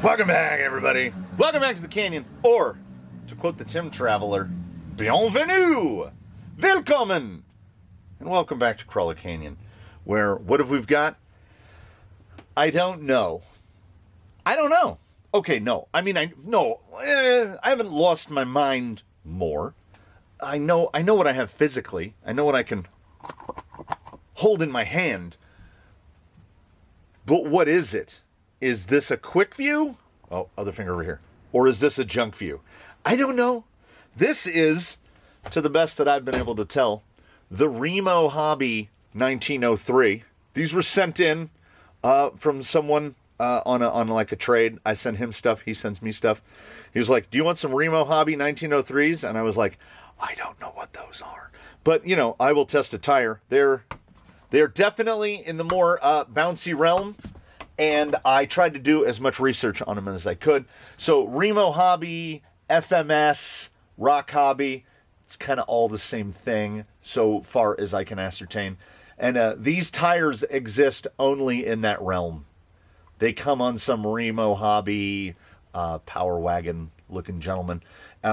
Welcome back, everybody. Welcome back to the canyon. Or, to quote the Tim Traveler, bienvenue, willkommen. And welcome back to Crawler Canyon, where, what have we got? I don't know. Okay, no. I mean, I haven't lost my mind more. I know what I have physically. I know what I can hold in my hand. But what is it? Is this a quick view? Oh, other finger over here. Or is this a junk view? I don't know. This is, to the best that I've been able to tell, the Remo Hobby 1903. These were sent in from someone on like a trade. I send him stuff. He sends me stuff. He was like, do you want some Remo Hobby 1903s? And I was like, I don't know what those are. But, you know, I will test a tire. They're definitely in the more bouncy realm. And I tried to do as much research on them as I could. So Remo Hobby, FMS, Rock Hobby, it's kind of all the same thing so far as I can ascertain. And these tires exist only in that realm. They come on some Remo Hobby Power Wagon looking gentleman,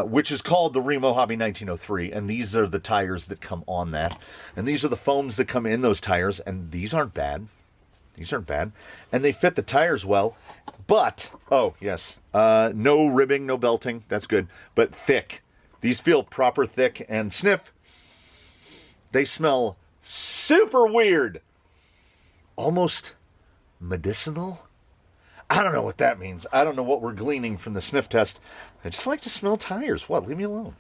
which is called the Remo Hobby 1903. And these are the tires that come on that. And these are the foams that come in those tires. And these aren't bad. These aren't bad. And they fit the tires well. But, oh, yes, no ribbing, no belting. That's good. But thick. These feel proper thick and sniff. They smell super weird. Almost medicinal. I don't know what that means. I don't know what we're gleaning from the sniff test. I just like to smell tires. What? Leave me alone.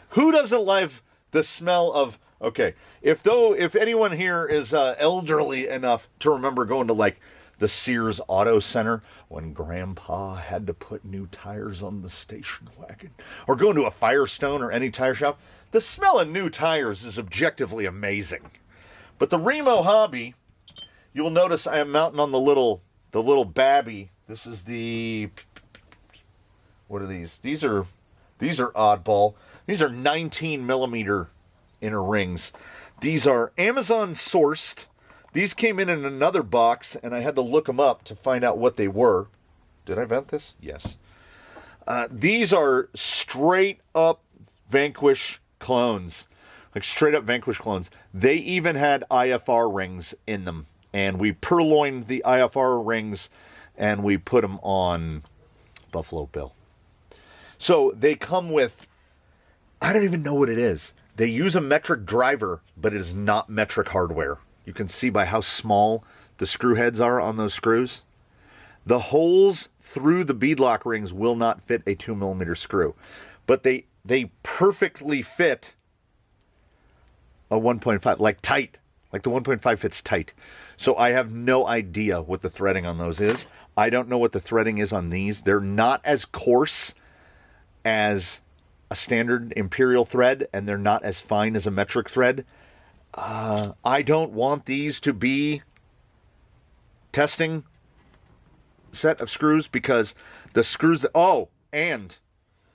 Who doesn't love the smell of... Okay, if anyone here is elderly enough to remember going to like the Sears Auto Center when Grandpa had to put new tires on the station wagon, or going to a Firestone or any tire shop, the smell of new tires is objectively amazing. But the Remo Hobby, you will notice I am mounting on the little Babby. This is the, what are these? These are oddball. These are 19 millimeter inner rings. These are Amazon sourced. These came in another box, and I had to look them up to find out what they were. Did I vent this? Yes. These are straight up Vanquish clones. Like straight up Vanquish clones. They even had IFR rings in them. And we purloined the IFR rings, and we put them on Buffalo Bill. So they come with, I don't even know what it is. They use a metric driver, but it is not metric hardware. You can see by how small the screw heads are on those screws. The holes through the beadlock rings will not fit a 2 millimeter screw. But they perfectly fit a 1.5, like tight. Like the 1.5 fits tight. So I have no idea what the threading on those is. I don't know what the threading is on these. They're not as coarse as a standard imperial thread, and they're not as fine as a metric thread. I don't want these to be testing set of screws, because the screws that, and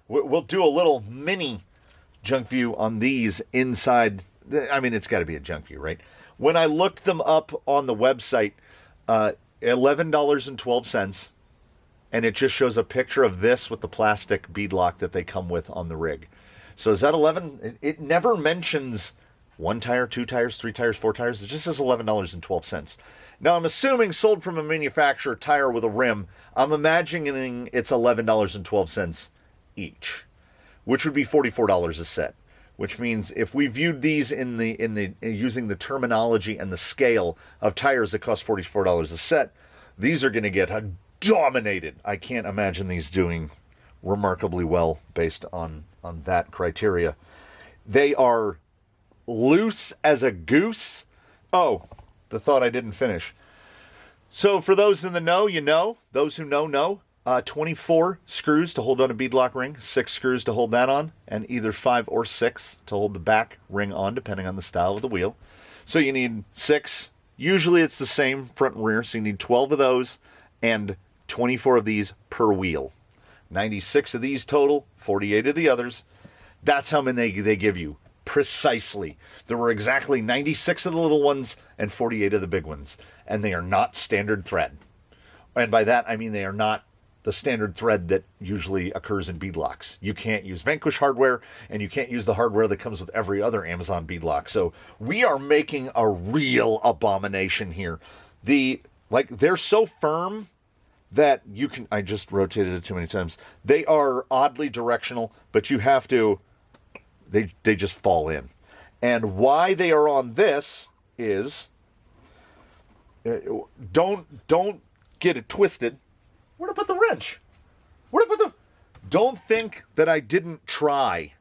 we'll do a little mini junk view on these inside. I mean, it's got to be a junk view, right? When I looked them up on the website, $11.12. And it just shows a picture of this with the plastic beadlock that they come with on the rig. So is that 11? It never mentions 1 tire, 2 tires, 3 tires, 4 tires. It just says $11.12. Now, I'm assuming sold from a manufacturer tire with a rim. I'm imagining it's $11.12 each, which would be $44 a set. Which means if we viewed these in the using the terminology and the scale of tires that cost $44 a set, these are going to get dominated. I can't imagine these doing remarkably well based on that criteria. They are loose as a goose. Oh, the thought I didn't finish. So for those in the know, you know. Those who know. 24 screws to hold on a beadlock ring, 6 screws to hold that on, and either 5 or 6 to hold the back ring on, depending on the style of the wheel. So you need 6. Usually it's the same front and rear, so you need 12 of those and 24 of these per wheel. 96 of these total, 48 of the others. That's how many they give you. Precisely. There were exactly 96 of the little ones and 48 of the big ones. And they are not standard thread. And by that, I mean they are not the standard thread that usually occurs in beadlocks. You can't use Vanquish hardware, and you can't use the hardware that comes with every other Amazon beadlock. So we are making a real abomination here. They're so firm that you can, I just rotated it too many times. They are oddly directional, but you have to, they just fall in. And why they are on this is, don't get it twisted. Where'd I put the wrench? Don't think that I didn't try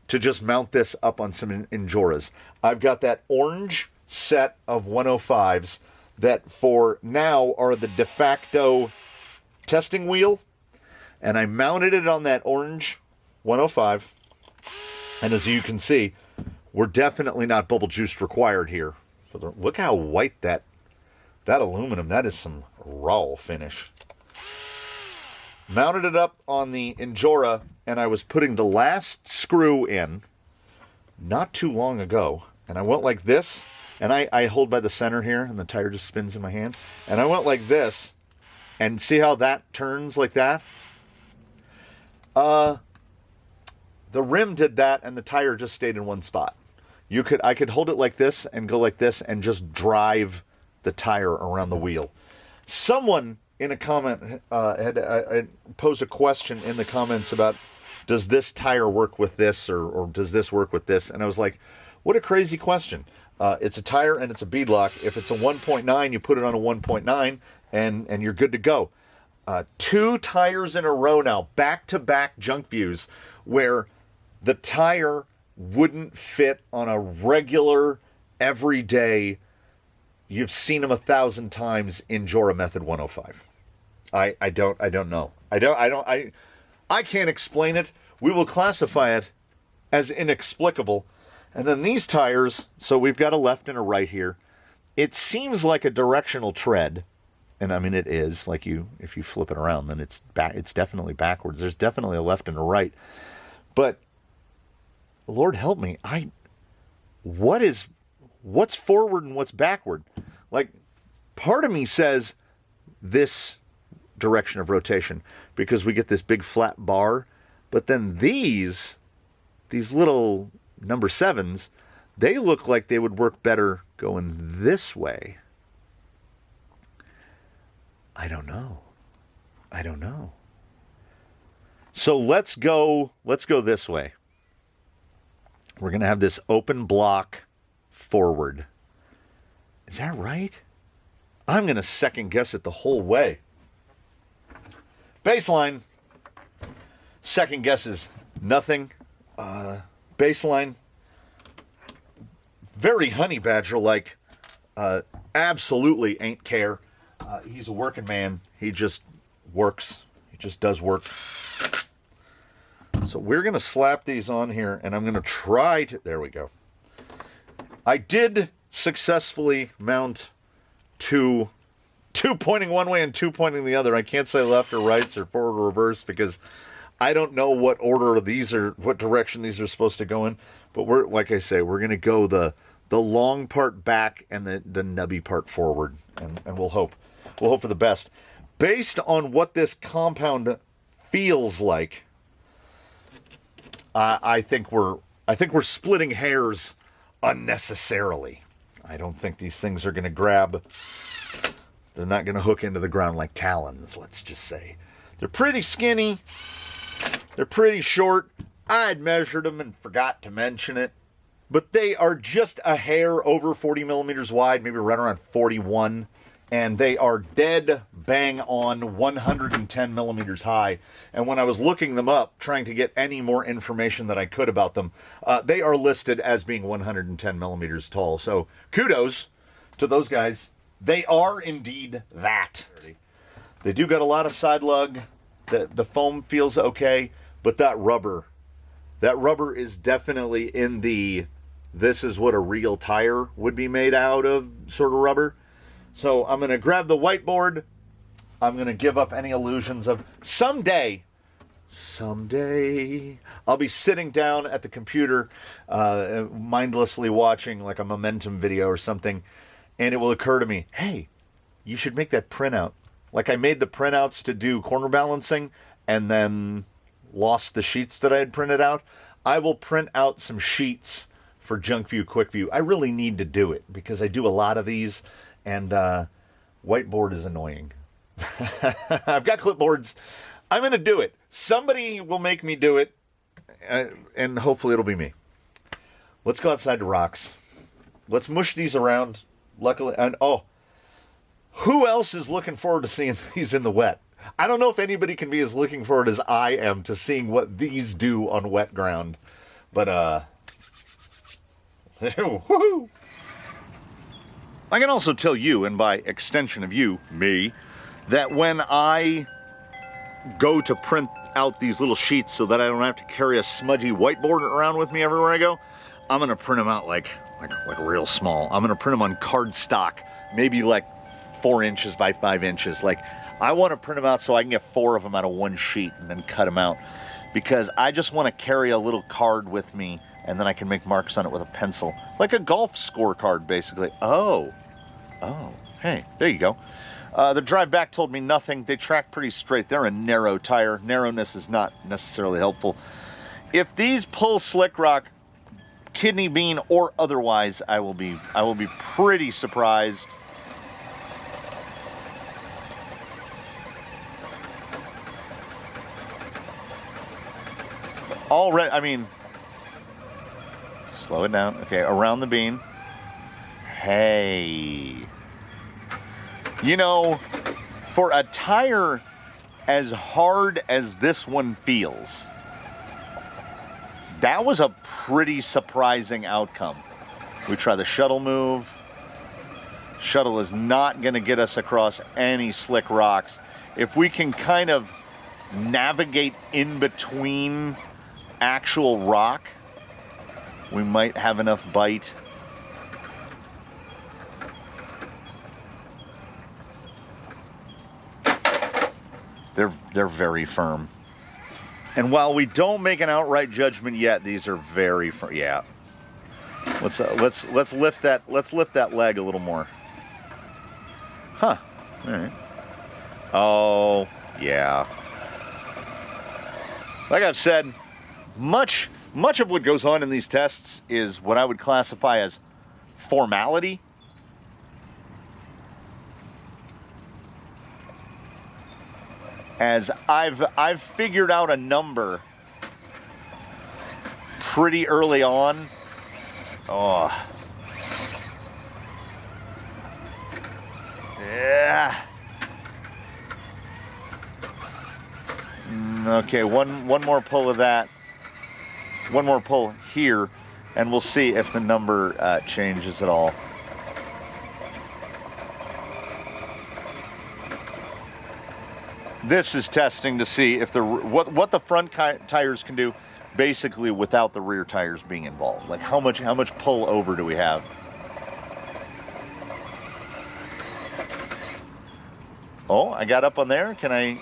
to just mount this up on some Injoras. I've got that orange set of 105s that for now are the de facto testing wheel. And I mounted it on that orange 105. And as you can see, we're definitely not bubble juice required here. Look how white that aluminum, that is some raw finish. Mounted it up on the Injora, and I was putting the last screw in not too long ago. And I went like this, and I hold by the center here, and the tire just spins in my hand. And I went like this, and see how that turns like that? The rim did that, and the tire just stayed in one spot. I could hold it like this and go like this and just drive the tire around the wheel. Someone in a comment had posed a question in the comments about, does this tire work with this or does this work with this? And I was like, what a crazy question. It's a tire and it's a beadlock. If it's a 1.9, you put it on a 1.9 and you're good to go. 2 tires in a row now, back-to-back Junkviews, where the tire wouldn't fit on a regular, everyday, you've seen them 1,000 times in Jora Method 105. I don't know. I can't explain it. We will classify it as inexplicable. And then these tires, so we've got a left and a right here. It seems like a directional tread. And I mean, it is. Like if you flip it around, then it's definitely backwards. There's definitely a left and a right. But Lord help me, what's forward and what's backward? Like, part of me says this direction of rotation because we get this big flat bar, but then these little number 7s, they look like they would work better going this way. I don't know. So let's go this way. We're going to have this open block forward. Is that right? I'm going to second guess it the whole way. Baseline. Second guess is nothing. Baseline. Very honey badger like. Absolutely ain't care. He's a working man. He just works. He just does work. So we're going to slap these on here, and I'm going to try to... There we go. I did successfully mount two pointing one way and 2 pointing the other. I can't say left or right or forward or reverse because I don't know what order these are, what direction these are supposed to go in. But we're, like I say, we're going to go the long part back and the nubby part forward, and we'll hope for the best. Based on what this compound feels like, I think we're splitting hairs unnecessarily. I don't think these things are going to grab. They're not going to hook into the ground like talons, let's just say. They're pretty skinny. They're pretty short. I'd measured them and forgot to mention it. But they are just a hair over 40 millimeters wide, maybe right around 41. And they are dead bang on 110 millimeters high. And when I was looking them up, trying to get any more information that I could about them, they are listed as being 110 millimeters tall. So kudos to those guys. They are indeed that. They do got a lot of side lug. The foam feels okay, but that rubber is definitely in the, this is what a real tire would be made out of sort of rubber. So I'm going to grab the whiteboard. I'm going to give up any illusions of someday, I'll be sitting down at the computer, mindlessly watching like a momentum video or something, and it will occur to me, hey, you should make that printout Like I made the printouts to do corner balancing and then lost the sheets that I had printed out. I will print out some sheets for Junkview Quick View. I really need to do it because I do a lot of these, and whiteboard is annoying. I've got clipboards. I'm going to do it. Somebody will make me do it, and hopefully it'll be me. Let's go outside to rocks. Let's mush these around. Luckily, and who else is looking forward to seeing these in the wet? I don't know if anybody can be as looking forward as I am to seeing what these do on wet ground. But, woohoo! I can also tell you, and by extension of you, me, that when I go to print out these little sheets so that I don't have to carry a smudgy whiteboard around with me everywhere I go, I'm going to print them out like real small. I'm going to print them on cardstock, maybe like 4 inches by 5 inches. Like, I want to print them out so I can get 4 of them out of one sheet and then cut them out, because I just want to carry a little card with me and then I can make marks on it with a pencil, like a golf scorecard, basically. Oh, hey, there you go. The drive back told me nothing. They track pretty straight. They're a narrow tire. Narrowness is not necessarily helpful. If these pull slick rock, kidney bean or otherwise, I will be pretty surprised. Already, I mean, slow it down. Okay, around the bean. Hey. You know, for a tire as hard as this one feels, that was a pretty surprising outcome. We try the shuttle move. Shuttle is not going to get us across any slick rocks. If we can kind of navigate in between actual rock, we might have enough bite. They're very firm. And while we don't make an outright judgment yet, these are very firm. Yeah. Let's lift that leg a little more. Huh. All right. Oh, yeah. Like I've said, much of what goes on in these tests is what I would classify as formality. As I've figured out a number pretty early on. Oh. Yeah. Okay, one more pull of that. One more pull here, and we'll see if the number changes at all. This is testing to see if what the front tires can do, basically without the rear tires being involved. Like how much pull over do we have? Oh, I got up on there. Can I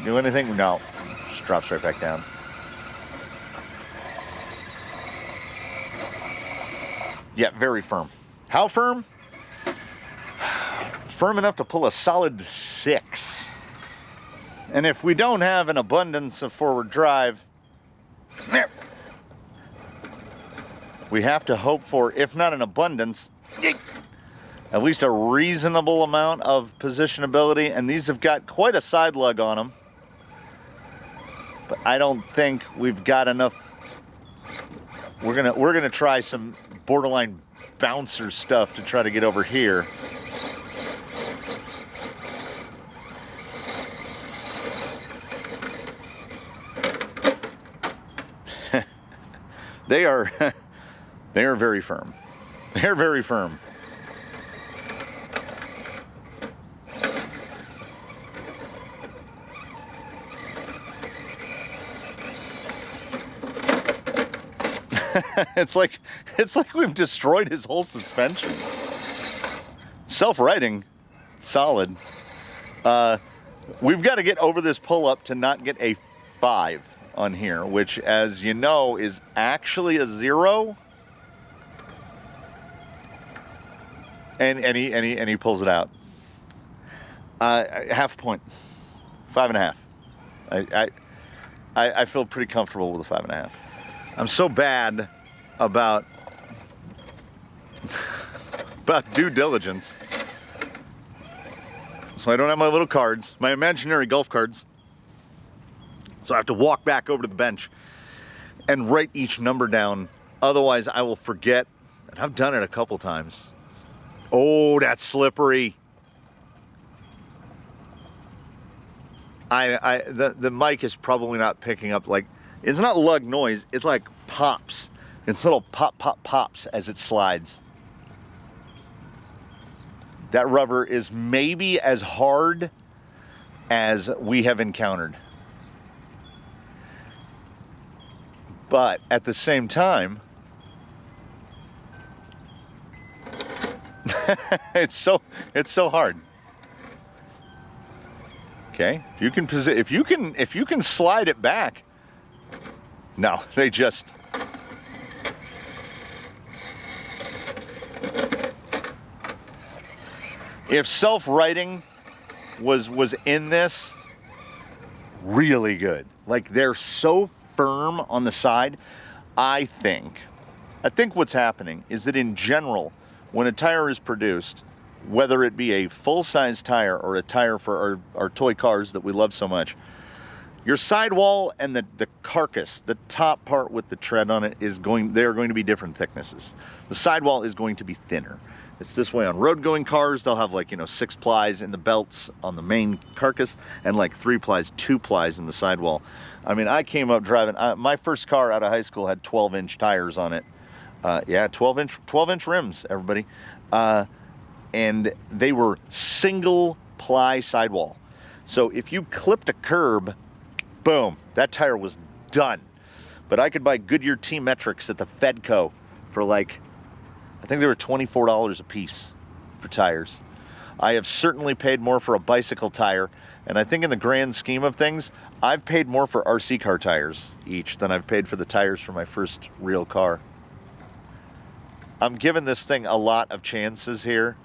do anything? No, just drops right back down. Yeah, very firm. How firm? Firm enough to pull a solid 6. And if we don't have an abundance of forward drive, we have to hope for, if not an abundance, at least a reasonable amount of positionability. And these have got quite a side lug on them. But I don't think we've got enough. We're gonna try some borderline bouncer stuff to try to get over here. They are very firm. They're very firm. It's like we've destroyed his whole suspension. Self-righting, solid. We've got to get over this pull-up to not get a 5 on here, which, as you know, is actually a 0. And he pulls it out. Half a point. 5.5. I feel pretty comfortable with a 5.5. I'm so bad about due diligence. So I don't have my little cards, my imaginary golf cards. So I have to walk back over to the bench and write each number down. Otherwise I will forget. And I've done it a couple times. Oh, that's slippery. The mic is probably not picking up, like, it's not lug noise, it's like pops. It's little pop, pop, pops as it slides. That rubber is maybe as hard as we have encountered. But at the same time, it's so hard. Okay, if you can slide it back. No, they just. If self-writing was in this, really good. Like, they're so firm on the side. I think what's happening is that in general, when a tire is produced, whether it be a full-size tire or a tire for our toy cars that we love so much, your sidewall and the carcass, the top part with the tread on it, they're going to be different thicknesses. The sidewall is going to be thinner. It's this way on road-going cars. They'll have, like, 6 plies in the belts on the main carcass and like 3 plies, 2 plies in the sidewall. I mean, I came up driving, my first car out of high school had 12-inch tires on it. Yeah, 12-inch rims, everybody. And they were single ply sidewall. So if you clipped a curb, boom, that tire was done. But I could buy Goodyear T-Metrics at the Fedco for, like, I think they were $24 a piece for tires. I have certainly paid more for a bicycle tire, and I think in the grand scheme of things, I've paid more for RC car tires each than I've paid for the tires for my first real car. I'm giving this thing a lot of chances here.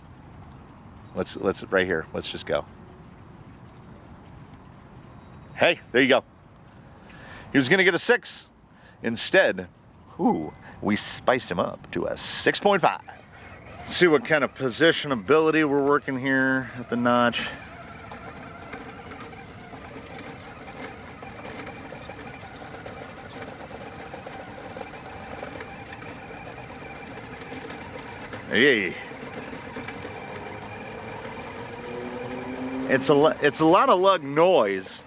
Let's right here. Let's just go. Hey, there you go. He was going to get a 6. Instead, we spiced him up to a 6.5. Let's see what kind of positionability we're working here at the notch. Hey. It's a lot of lug noise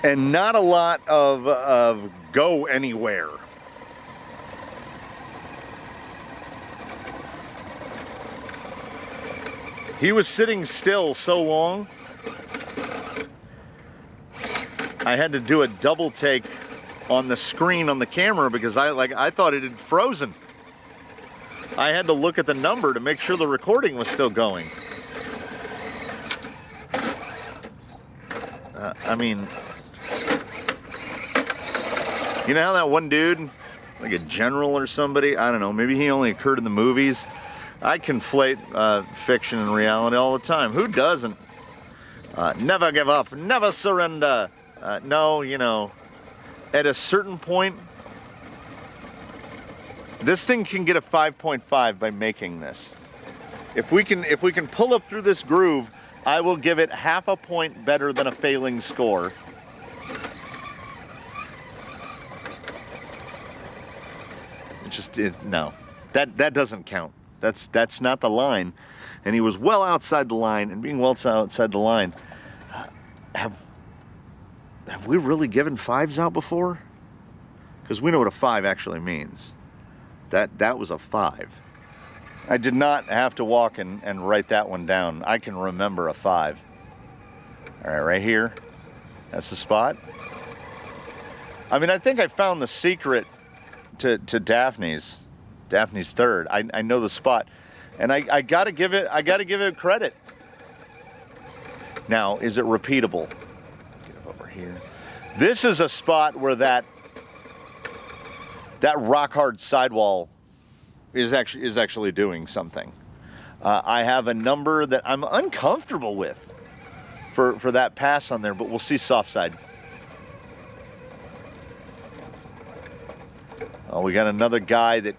and not a lot of go anywhere. He was sitting still so long, I had to do a double take on the screen on the camera because I thought it had frozen. I had to look at the number to make sure the recording was still going. I mean, you know how that one dude, like a general or somebody, I don't know, maybe he only occurred in the movies. I conflate fiction and reality all the time. Who doesn't? Never give up, never surrender. No, at a certain point, this thing can get a 5.5 by making this. If we can pull up through this groove, I will give it half a point better than a failing score. No, that doesn't count. That's not the line, and he was well outside the line. And being well outside the line, have we really given 5s out before? Because we know what a 5 actually means. That was a 5. I did not have to walk and write that one down. I can remember a 5. All right here, that's the spot. I mean, I think I found the secret to Daphne's third. I know the spot, and I gotta give it credit. Now, is it repeatable? Get over here. This is a spot where that rock hard sidewall is actually doing something. I have a number that I'm uncomfortable with for that pass on there, but we'll see soft side. Oh, we got another guy that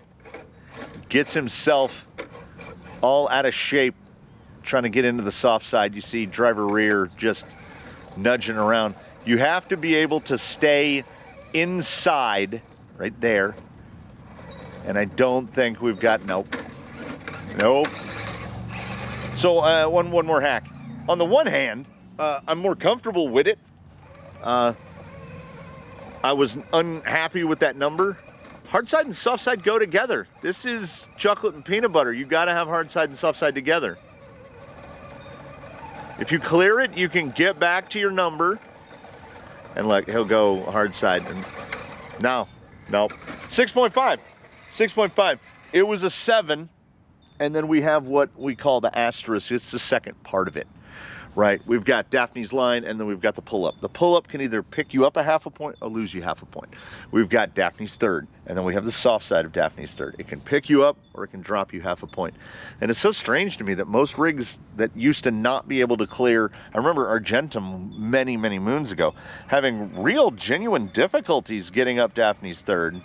gets himself all out of shape trying to get into the soft side. You see driver rear just nudging around. You have to be able to stay inside right there. And I don't think we've got, nope. So one more hack. On the one hand, I'm more comfortable with it. I was unhappy with that number. Hard side and soft side go together. This is chocolate and peanut butter. You gotta have hard side and soft side together. If you clear it, you can get back to your number. And look, he'll go hard side. And no, 6.5, 6.5. It was a 7, and then we have what we call the asterisk. It's the second part of it, right? We've got Daphne's line, and then we've got the pull-up. The pull-up can either pick you up a half a point or lose you half a point. We've got Daphne's third, and then we have the soft side of Daphne's third. It can pick you up or it can drop you half a point. And it's so strange to me that most rigs that used to not be able to clear, I remember Argentum many, many moons ago, having real genuine difficulties getting up Daphne's third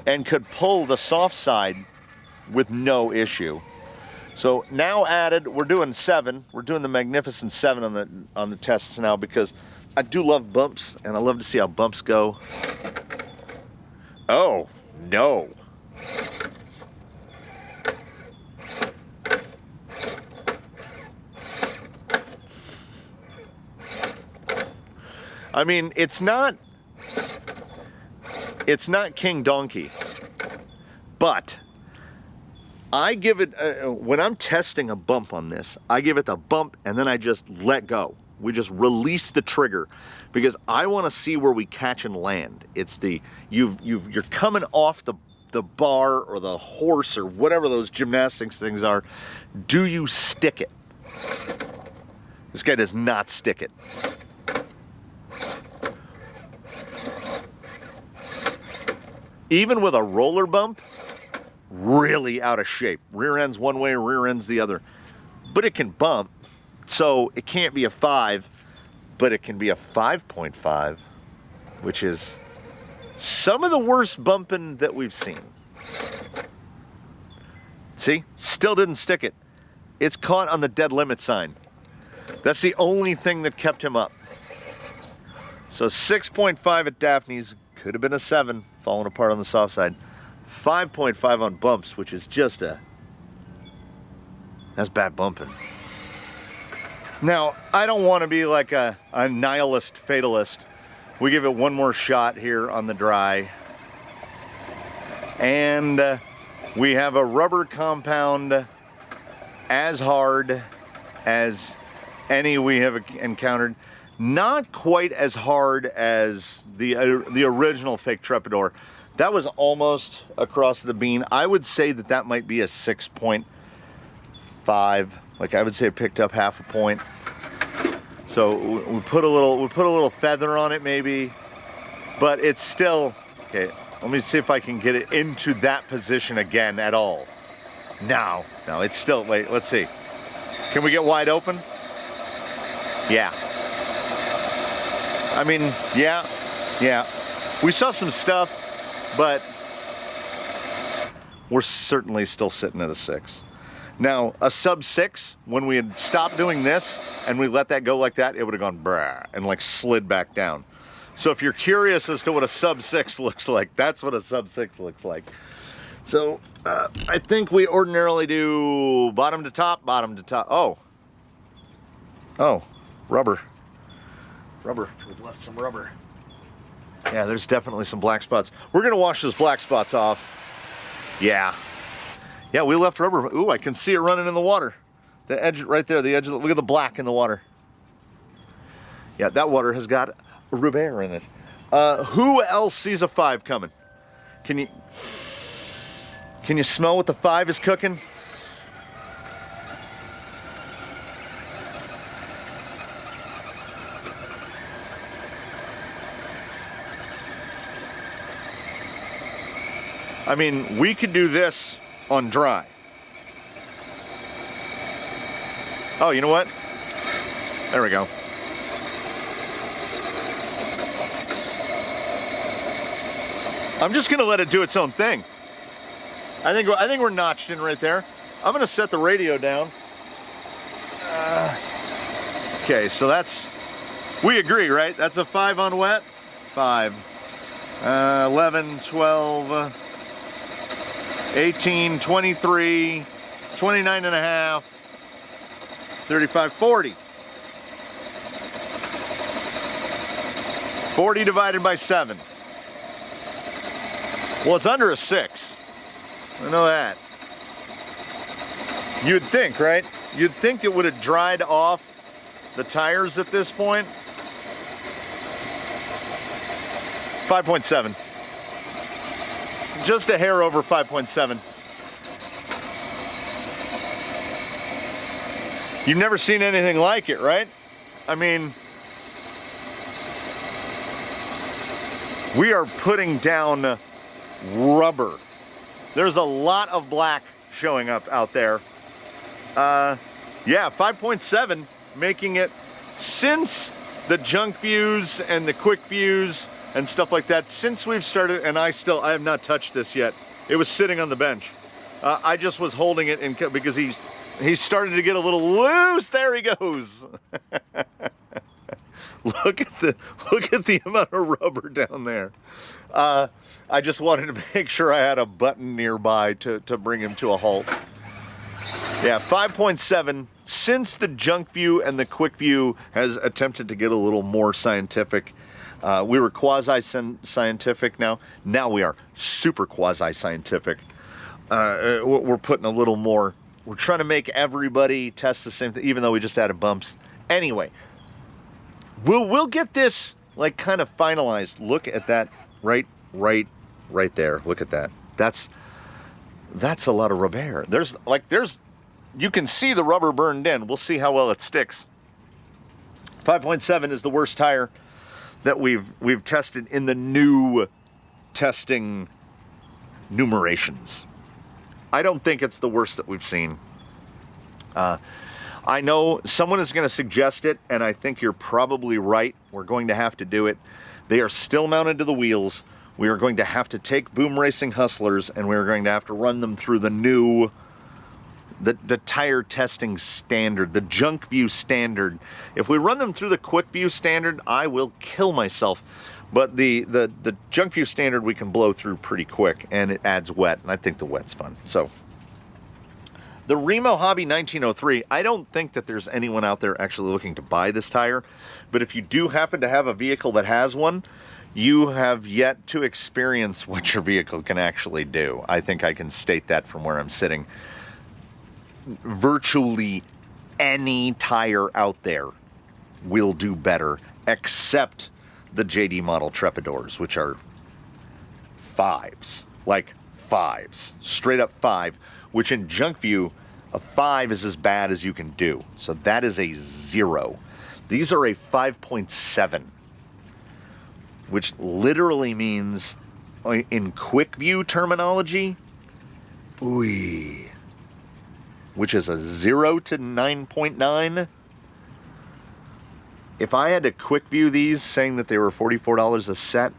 and could pull the soft side with no issue. So now added, we're doing 7. We're doing the magnificent 7 on the tests now because I do love bumps and I love to see how bumps go. Oh, no. I mean, it's not King Donkey, but I give it, when I'm testing a bump on this, I give it the bump and then I just let go. We just release the trigger because I want to see where we catch and land. It's the, you're coming off the bar or the horse or whatever those gymnastics things are. Do you stick it? This guy does not stick it. Even with a roller bump, really out of shape. Rear end's one way, rear end's the other. But it can bump, so it can't be a 5, but it can be a 5.5, which is some of the worst bumping that we've seen. See, still didn't stick it. It's caught on the dead limit sign. That's the only thing that kept him up. So 6.5 at Daphne's, could have been a 7, falling apart on the soft side. 5.5 on bumps, which is just that's bad bumping. Now, I don't want to be like a nihilist fatalist. We give it one more shot here on the dry. And we have a rubber compound as hard as any we have encountered. Not quite as hard as the original fake Trepador. That was almost across the bean. I would say that might be a 6.5. Like I would say it picked up half a point. So we put a little feather on it maybe, but it's still, okay, let me see if I can get it into that position again at all. No, it's still, wait, let's see. Can we get wide open? Yeah. I mean, yeah. We saw some stuff, but we're certainly still sitting at a 6. Now, a sub 6, when we had stopped doing this and we let that go like that, it would have gone brah and like slid back down. So if you're curious as to what a sub 6 looks like, that's what a sub 6 looks like. So I think we ordinarily do bottom to top. Oh, rubber. We've left some rubber. Yeah, there's definitely some black spots. We're gonna wash those black spots off. Yeah, we left rubber. Ooh, I can see it running in the water. The edge right there, the edge of look at the black in the water. Yeah, that water has got rubber in it. Who else sees a 5 coming? Can you smell what the 5 is cooking? I mean, we could do this on dry. Oh, you know what? There we go. I'm just gonna let it do its own thing. I think we're notched in right there. I'm gonna set the radio down. Okay, so that's, we agree, right? That's a 5 on wet. 5, 11, 12, 18, 23, 29 and a half, 35, 40. 40 divided by 7. Well, it's under a 6. I know that. You'd think, right? You'd think it would have dried off the tires at this point. 5.7. Just a hair over 5.7. You've never seen anything like it, right? I mean, we are putting down rubber. There's a lot of black showing up out there. Yeah, 5.7, making it, since the Junkviews and the Quickviews and stuff like that, since we've started, and I have not touched this yet. It was sitting on the bench. I just was holding it in, because he's started to get a little loose. There he goes. Look at the amount of rubber down there. I just wanted to make sure I had a button nearby to bring him to a halt. Yeah, 5.7, since the Junkview and the Quickview has attempted to get a little more scientific. We were quasi-scientific now. Now we are super quasi-scientific. We're putting a little more. We're trying to make everybody test the same thing, even though we just added bumps. Anyway, we'll get this like kind of finalized. Look at that right there. Look at that. That's a lot of rubber. You can see the rubber burned in. We'll see how well it sticks. 5.7 is the worst tire that we've tested in the new testing numerations. I don't think it's the worst that we've seen. I know someone is going to suggest it, and I think you're probably right. We're going to have to do it. They are still mounted to the wheels. We are going to have to take Boom Racing Hustlers, and we're going to have to run them through the new, the tire testing standard, the Junkview standard. If we run them through the Quickview standard, I will kill myself. But the Junkview standard we can blow through pretty quick, and it adds wet, and I think the wet's fun. So, the Remo Hobby 1903, I don't think that there's anyone out there actually looking to buy this tire, but if you do happen to have a vehicle that has one, you have yet to experience what your vehicle can actually do. I think I can state that from where I'm sitting. Virtually any tire out there will do better, except the JD model Trepadors, which are 5s, like 5s, straight up 5, which in Junkview, a 5 is as bad as you can do. So that is a 0. These are a 5.7, which literally means, in Quickview terminology, ooey, which is a 0 to 9.9. If I had to Quickview these, saying that they were $44 a set,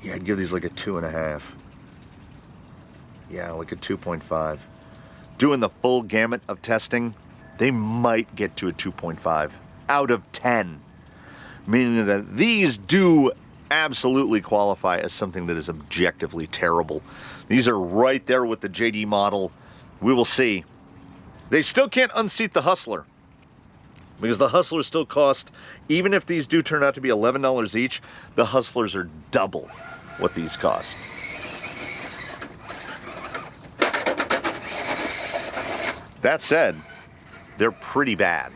yeah, I'd give these like a 2.5. Yeah, like a 2.5. Doing the full gamut of testing, they might get to a 2.5 out of 10. Meaning that these do absolutely qualify as something that is objectively terrible. These are right there with the JD model. We will see. They still can't unseat the Hustler, because the Hustlers still cost, even if these do turn out to be $11 each, the Hustlers are double what these cost. That said, they're pretty bad.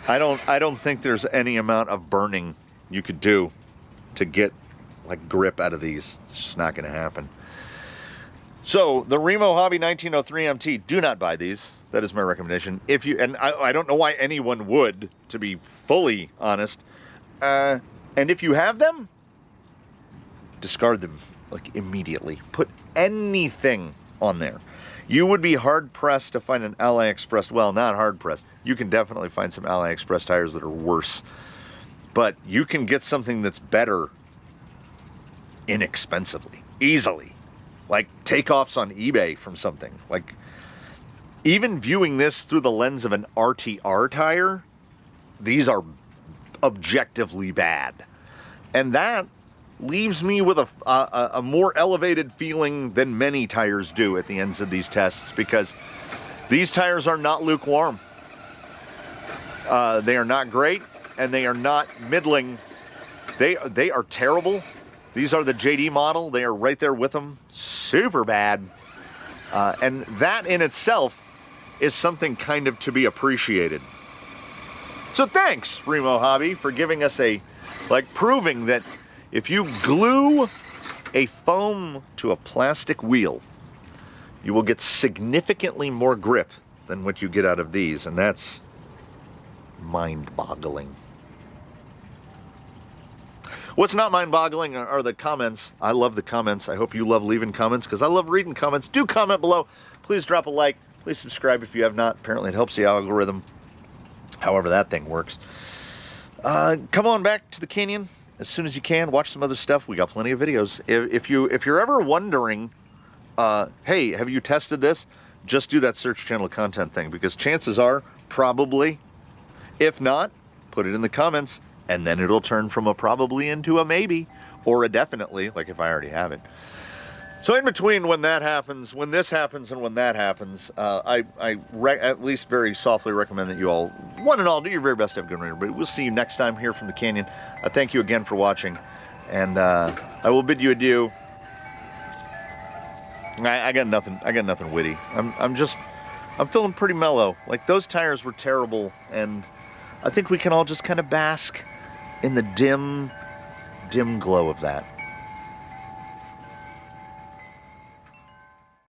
I don't think there's any amount of burning you could do to get like grip out of these. It's just not going to happen. So the Remo Hobby 1903 MT, do not buy these. That is my recommendation. If you, and I don't know why anyone would, to be fully honest. And if you have them, discard them like immediately. Put anything on there. You would be hard-pressed to find an AliExpress, well, not hard-pressed. You can definitely find some AliExpress tires that are worse. But you can get something that's better inexpensively, easily. Like takeoffs on eBay from something. Like, even viewing this through the lens of an RTR tire, these are objectively bad. And that leaves me with a more elevated feeling than many tires do at the ends of these tests, because these tires are not lukewarm. They are not great, and they are not middling. They are terrible. These are the JD model. They are right there with them. Super bad. And that in itself is something kind of to be appreciated. So thanks, Remo Hobby, for giving us proving that if you glue a foam to a plastic wheel, you will get significantly more grip than what you get out of these, and that's mind-boggling. What's not mind-boggling are the comments. I love the comments. I hope you love leaving comments, because I love reading comments. Do comment below. Please drop a like. Please subscribe if you have not. Apparently it helps the algorithm, however that thing works. Come on back to the canyon as soon as you can. Watch some other stuff. We got plenty of videos. If you're ever wondering, hey, have you tested this? Just do that search channel content thing, because chances are, probably, if not, put it in the comments, and then it'll turn from a probably into a maybe, or a definitely, like if I already have it. So in between when that happens, when this happens, and when that happens, I at least very softly recommend that you all, one and all, do your very best to have a good one, everybody. We'll see you next time here from the canyon. I thank you again for watching, and I will bid you adieu. I got nothing witty. I'm feeling pretty mellow. Like, those tires were terrible, and I think we can all just kind of bask in the dim glow of that.